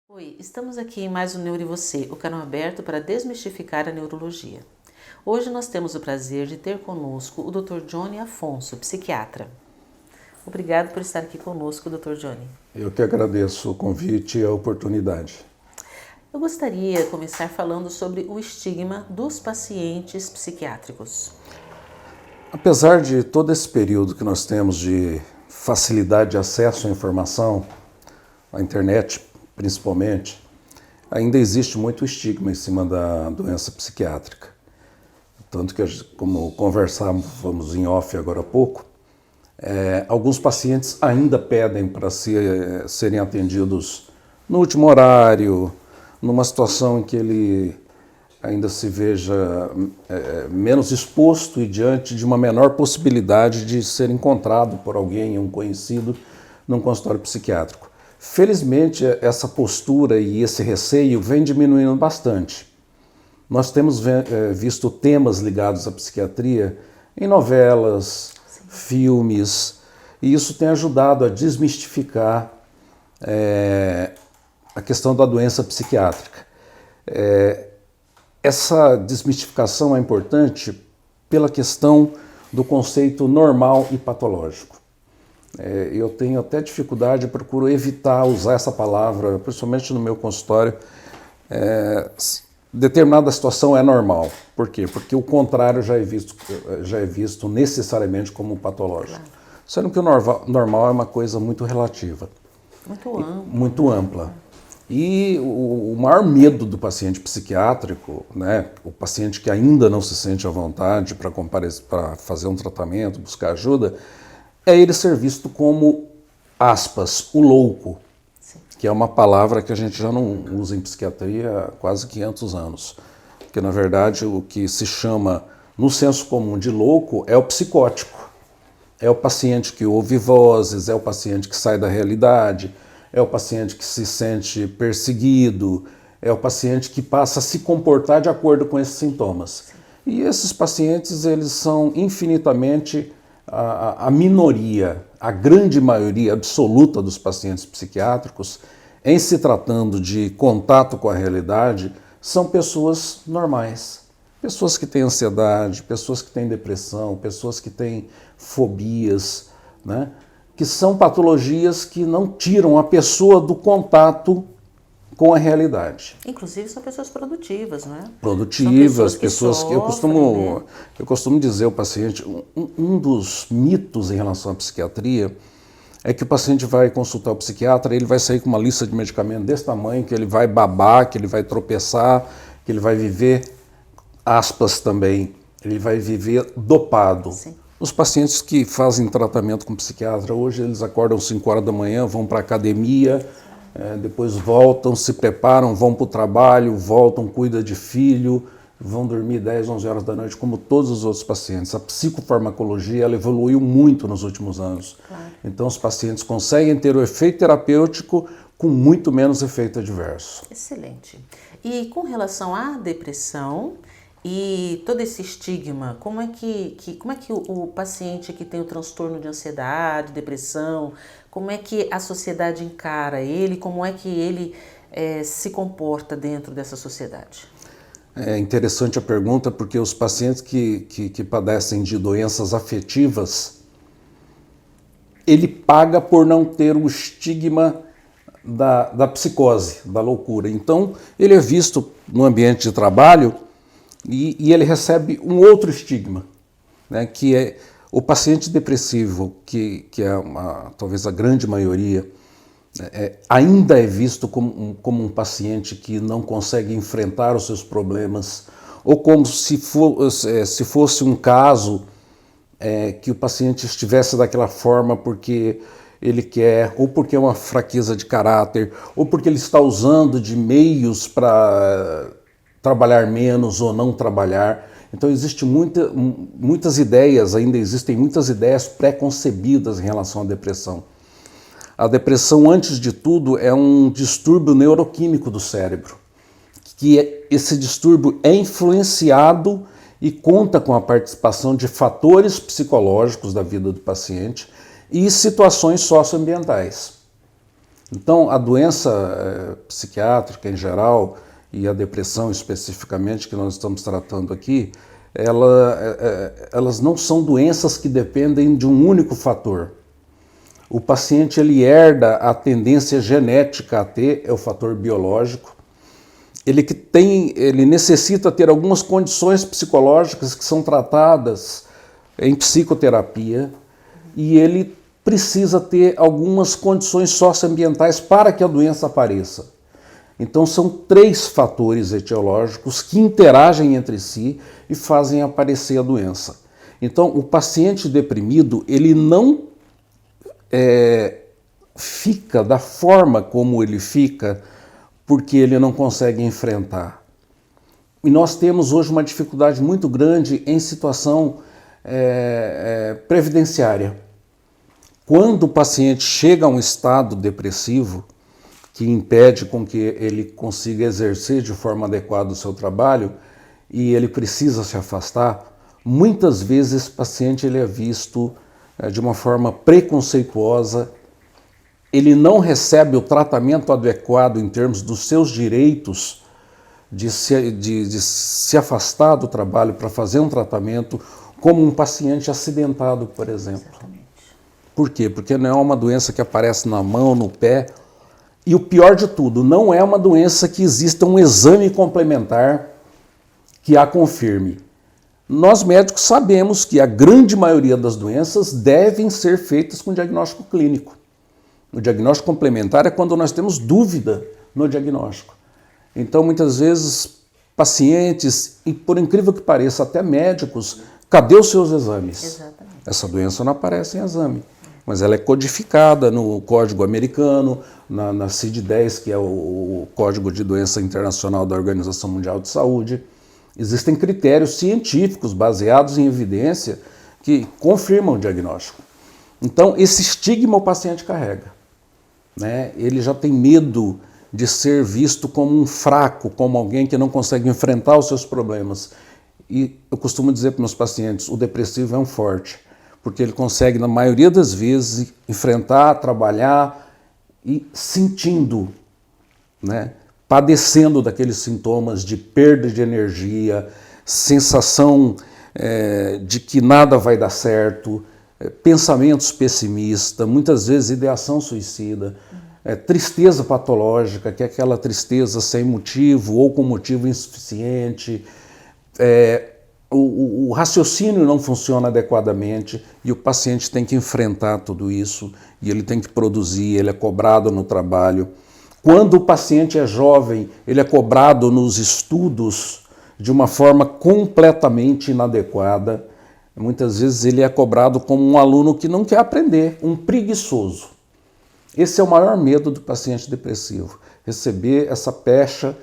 Oi, estamos aqui em mais um Neuro e Você, o canal aberto para desmistificar a neurologia. Hoje nós temos o prazer de ter conosco o Dr. Johnny Afonso, psiquiatra. Obrigado por estar aqui conosco, Dr. Johnny. Eu que agradeço o convite e a oportunidade. Eu gostaria de começar falando sobre o estigma dos pacientes psiquiátricos. Apesar de todo esse período que nós temos de facilidade de acesso à informação, à internet principalmente, ainda existe muito estigma em cima da doença psiquiátrica. Tanto que, como conversávamos em off agora há pouco, alguns pacientes ainda pedem para serem atendidos no último horário, numa situação em que ele ainda se veja menos exposto e diante de uma menor possibilidade de ser encontrado por alguém, um conhecido, num consultório psiquiátrico. Felizmente, essa postura e esse receio vem diminuindo bastante. Nós temos visto temas ligados à psiquiatria em novelas, filmes, e isso tem ajudado a desmistificar a questão da doença psiquiátrica. Essa desmistificação é importante pela questão do conceito normal e patológico. Eu tenho até dificuldade, procuro evitar usar essa palavra, principalmente no meu consultório. Determinada situação é normal. Por quê? Porque o contrário já é visto necessariamente como patológico. Claro. Sendo que o normal é uma coisa muito relativa. Muito ampla. Muito ampla. E o maior medo do paciente psiquiátrico, né, o paciente que ainda não se sente à vontade para fazer um tratamento, buscar ajuda, é ele ser visto como, aspas, o louco. Sim. Que é uma palavra que a gente já não usa em psiquiatria há quase 500 anos. Porque, na verdade, o que se chama, no senso comum, de louco é o psicótico. É o paciente que ouve vozes, é o paciente que sai da realidade, é o paciente que se sente perseguido, é o paciente que passa a se comportar de acordo com esses sintomas. Sim. E esses pacientes, eles são infinitamente a minoria, a grande maioria absoluta dos pacientes psiquiátricos, em se tratando de contato com a realidade, são pessoas normais. Pessoas que têm ansiedade, pessoas que têm depressão, pessoas que têm fobias, né? Que são patologias que não tiram a pessoa do contato com a realidade. Inclusive são pessoas produtivas, não é? Produtivas, pessoas que eu costumo dizer ao paciente, um dos mitos em relação à psiquiatria é que o paciente vai consultar o psiquiatra, ele vai sair com uma lista de medicamentos desse tamanho, que ele vai babar, que ele vai tropeçar, que ele vai viver, aspas também, ele vai viver dopado. Sim. Os pacientes que fazem tratamento com psiquiatra, hoje eles acordam 5 horas da manhã, vão para a academia, depois voltam, se preparam, vão para o trabalho, voltam, cuidam de filho, vão dormir 10, 11 horas da noite, como todos os outros pacientes. A psicofarmacologia ela evoluiu muito nos últimos anos. Claro. Então os pacientes conseguem ter o efeito terapêutico com muito menos efeito adverso. Excelente. E com relação à depressão e todo esse estigma, como é que o paciente que tem o transtorno de ansiedade, depressão, como é que a sociedade encara ele, como é que ele se comporta dentro dessa sociedade? É interessante a pergunta, porque os pacientes que padecem de doenças afetivas, ele paga por não ter o estigma da psicose, da loucura. Então, ele é visto no ambiente de trabalho e ele recebe um outro estigma, né, que é o paciente depressivo, que é talvez a grande maioria, ainda é visto como um paciente que não consegue enfrentar os seus problemas, ou como se fosse um caso que o paciente estivesse daquela forma porque ele quer, ou porque é uma fraqueza de caráter, ou porque ele está usando de meios para trabalhar menos ou não trabalhar. Então existem muitas ideias, ainda existem muitas ideias pré-concebidas em relação à depressão. A depressão, antes de tudo, é um distúrbio neuroquímico do cérebro, que esse distúrbio é influenciado e conta com a participação de fatores psicológicos da vida do paciente e situações socioambientais. Então, a doença psiquiátrica em geral e a depressão especificamente, que nós estamos tratando aqui, elas não são doenças que dependem de um único fator. O paciente ele herda a tendência genética a ter, é o fator biológico. Ele necessita ter algumas condições psicológicas que são tratadas em psicoterapia e ele precisa ter algumas condições socioambientais para que a doença apareça. Então são 3 fatores etiológicos que interagem entre si e fazem aparecer a doença. Então o paciente deprimido, ele não fica da forma como ele fica porque ele não consegue enfrentar. E nós temos hoje uma dificuldade muito grande em situação previdenciária. Quando o paciente chega a um estado depressivo, que impede com que ele consiga exercer de forma adequada o seu trabalho e ele precisa se afastar, muitas vezes esse paciente ele é visto de uma forma preconceituosa, ele não recebe o tratamento adequado em termos dos seus direitos de se afastar do trabalho para fazer um tratamento, como um paciente acidentado, por exemplo. Exatamente. Por quê? Porque não é uma doença que aparece na mão, no pé. E o pior de tudo, não é uma doença que exista um exame complementar que a confirme. Nós médicos sabemos que a grande maioria das doenças devem ser feitas com diagnóstico clínico. O diagnóstico complementar é quando nós temos dúvida no diagnóstico. Então, muitas vezes, pacientes, e por incrível que pareça, até médicos, cadê os seus exames? Exatamente. Essa doença não aparece em exame, mas ela é codificada no Código Americano, na CID-10, que é o Código de Doença Internacional da Organização Mundial de Saúde. Existem critérios científicos baseados em evidência que confirmam o diagnóstico. Então, esse estigma o paciente carrega, né? Ele já tem medo de ser visto como um fraco, como alguém que não consegue enfrentar os seus problemas. E eu costumo dizer para meus pacientes, o depressivo é um forte, porque ele consegue, na maioria das vezes, enfrentar, trabalhar e sentindo, né? Padecendo daqueles sintomas de perda de energia, sensação de que nada vai dar certo, pensamentos pessimistas, muitas vezes ideação suicida, tristeza patológica, que é aquela tristeza sem motivo ou com motivo insuficiente, o raciocínio não funciona adequadamente e o paciente tem que enfrentar tudo isso e ele tem que produzir, ele é cobrado no trabalho. Quando o paciente é jovem, ele é cobrado nos estudos de uma forma completamente inadequada. Muitas vezes ele é cobrado como um aluno que não quer aprender, um preguiçoso. Esse é o maior medo do paciente depressivo, receber essa pecha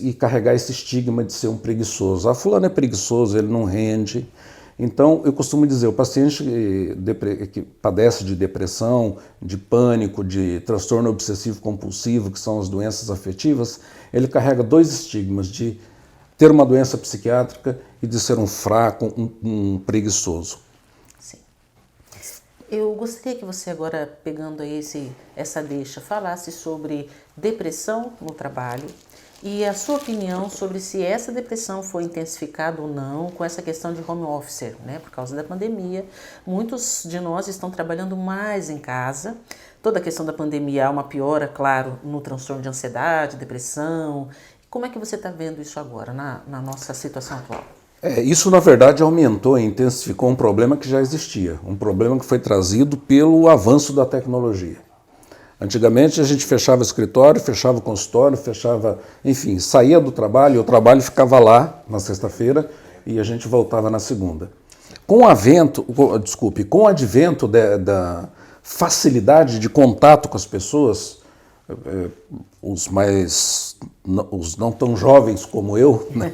e carregar esse estigma de ser um preguiçoso. Fulano é preguiçoso, ele não rende. Então, eu costumo dizer, o paciente que padece de depressão, de pânico, de transtorno obsessivo-compulsivo, que são as doenças afetivas, ele carrega 2 estigmas, de ter uma doença psiquiátrica e de ser um fraco, um preguiçoso. Sim. Eu gostaria que você agora, pegando aí essa deixa, falasse sobre depressão no trabalho e a sua opinião sobre se essa depressão foi intensificada ou não com essa questão de home office, né? Por causa da pandemia, muitos de nós estão trabalhando mais em casa. Toda a questão da pandemia há uma piora, claro, no transtorno de ansiedade, depressão. Como é que você está vendo isso agora, na nossa situação atual? Isso, na verdade, aumentou e intensificou um problema que já existia, um problema que foi trazido pelo avanço da tecnologia. Antigamente a gente fechava o escritório, fechava o consultório, enfim, saía do trabalho, o trabalho ficava lá na sexta-feira e a gente voltava na segunda. Com o advento da facilidade de contato com as pessoas, os não tão jovens como eu, né?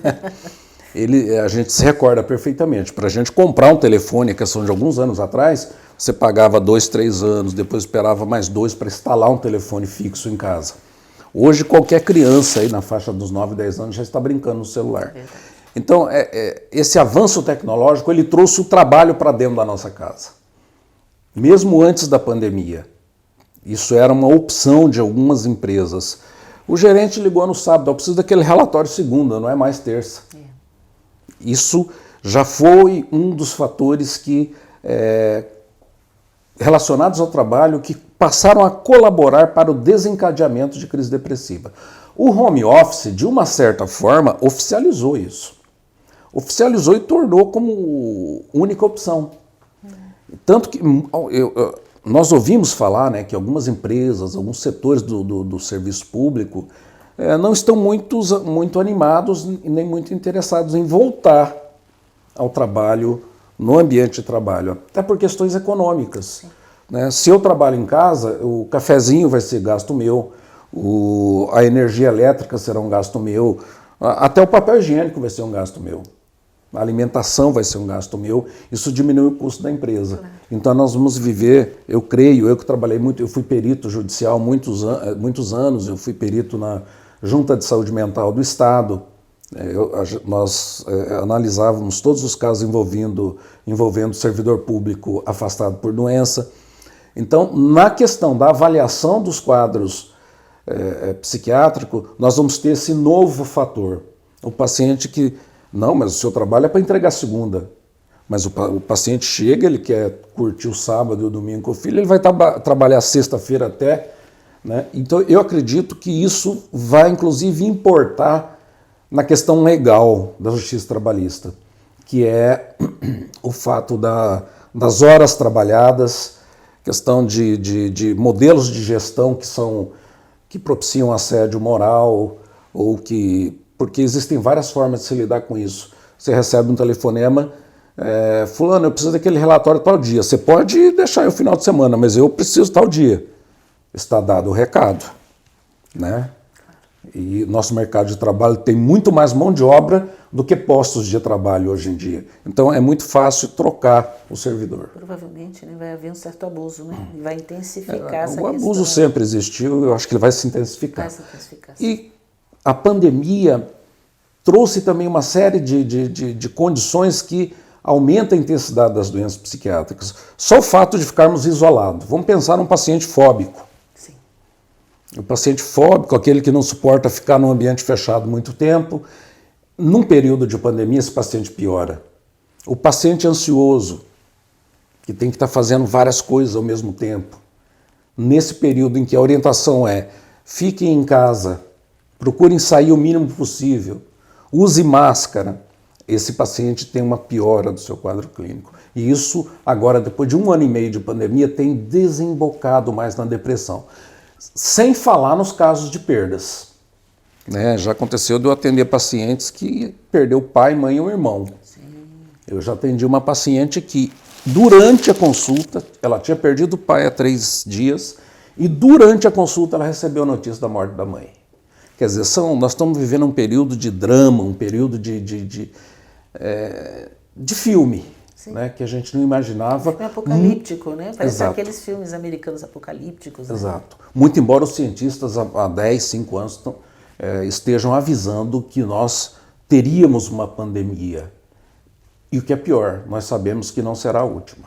A gente se recorda perfeitamente. Para a gente comprar um telefone, a questão de alguns anos atrás, você pagava 2, 3 anos, depois esperava mais 2 para instalar um telefone fixo em casa. Hoje qualquer criança aí na faixa dos 9, 10 anos já está brincando no celular. Então, esse avanço tecnológico, ele trouxe o trabalho para dentro da nossa casa. Mesmo antes da pandemia. Isso era uma opção de algumas empresas. O gerente ligou no sábado, eu preciso daquele relatório segunda, não é mais terça. Isso já foi um dos fatores que, relacionados ao trabalho, que passaram a colaborar para o desencadeamento de crise depressiva. O home office, de uma certa forma, oficializou isso. Oficializou e tornou como única opção. Tanto que nós ouvimos falar, né, que algumas empresas, alguns setores do serviço público não estão muito animados e nem muito interessados em voltar ao trabalho, no ambiente de trabalho, até por questões econômicas. Né? Se eu trabalho em casa, o cafezinho vai ser gasto meu, a energia elétrica será um gasto meu, até o papel higiênico vai ser um gasto meu. A alimentação vai ser um gasto meu, isso diminui o custo da empresa. Então nós vamos viver, eu creio, eu que trabalhei muito, eu fui perito judicial muitos anos, eu fui perito na Junta de Saúde Mental do Estado, nós analisávamos todos os casos envolvendo servidor público afastado por doença. Então, na questão da avaliação dos quadros psiquiátricos, nós vamos ter esse novo fator. O paciente que, não, mas o seu trabalho é para entregar segunda. Mas o paciente chega, ele quer curtir o sábado e o domingo com o filho, ele vai trabalhar sexta-feira até. Né? Então, eu acredito que isso vai, inclusive, importar na questão legal da justiça trabalhista, que é o fato das horas trabalhadas, questão de modelos de gestão que propiciam assédio moral, porque existem várias formas de se lidar com isso. Você recebe um telefonema, fulano, eu preciso daquele relatório tal dia. Você pode deixar o final de semana, mas eu preciso tal dia. Está dado o recado. Né? E nosso mercado de trabalho tem muito mais mão de obra do que postos de trabalho hoje em dia. Então é muito fácil trocar o servidor. Provavelmente, né, vai haver um certo abuso, né? E vai intensificar essa questão. O abuso sempre existiu, eu acho que ele vai se intensificar. Vai se intensificar, sim. E a pandemia trouxe também uma série de condições que aumentam a intensidade das doenças psiquiátricas. Só o fato de ficarmos isolados. Vamos pensar num paciente fóbico. Sim. O paciente fóbico, aquele que não suporta ficar num ambiente fechado muito tempo. Num período de pandemia, esse paciente piora. O paciente ansioso, que tem que estar fazendo várias coisas ao mesmo tempo. Nesse período em que a orientação é fiquem em casa, procurem sair o mínimo possível, use máscara, esse paciente tem uma piora do seu quadro clínico. E isso, agora, depois de 1 ano e meio de pandemia, tem desembocado mais na depressão. Sem falar nos casos de perdas. Já aconteceu de eu atender pacientes que perdeu pai, mãe ou irmão. Sim. Eu já atendi uma paciente que, durante a consulta, ela tinha perdido o pai há 3 dias, e durante a consulta ela recebeu a notícia da morte da mãe. Quer dizer, nós estamos vivendo um período de drama, um período de filme, né, que a gente não imaginava. É apocalíptico, né? Parece Exato. Aqueles filmes americanos apocalípticos. Né? Exato. Muito embora os cientistas há 10, 5 anos estejam avisando que nós teríamos uma pandemia. E o que é pior, nós sabemos que não será a última.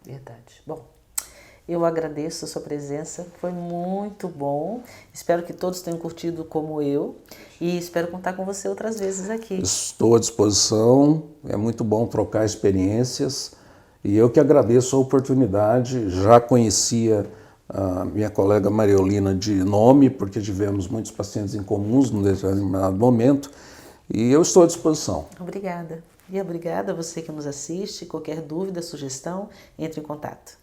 Verdade. Bom, eu agradeço a sua presença, foi muito bom. Espero que todos tenham curtido como eu e espero contar com você outras vezes aqui. Estou à disposição, é muito bom trocar experiências e eu que agradeço a oportunidade. Já conhecia a minha colega Mariolina de nome, porque tivemos muitos pacientes em comuns num determinado momento, e eu estou à disposição. Obrigada. E obrigada a você que nos assiste. Qualquer dúvida, sugestão, entre em contato.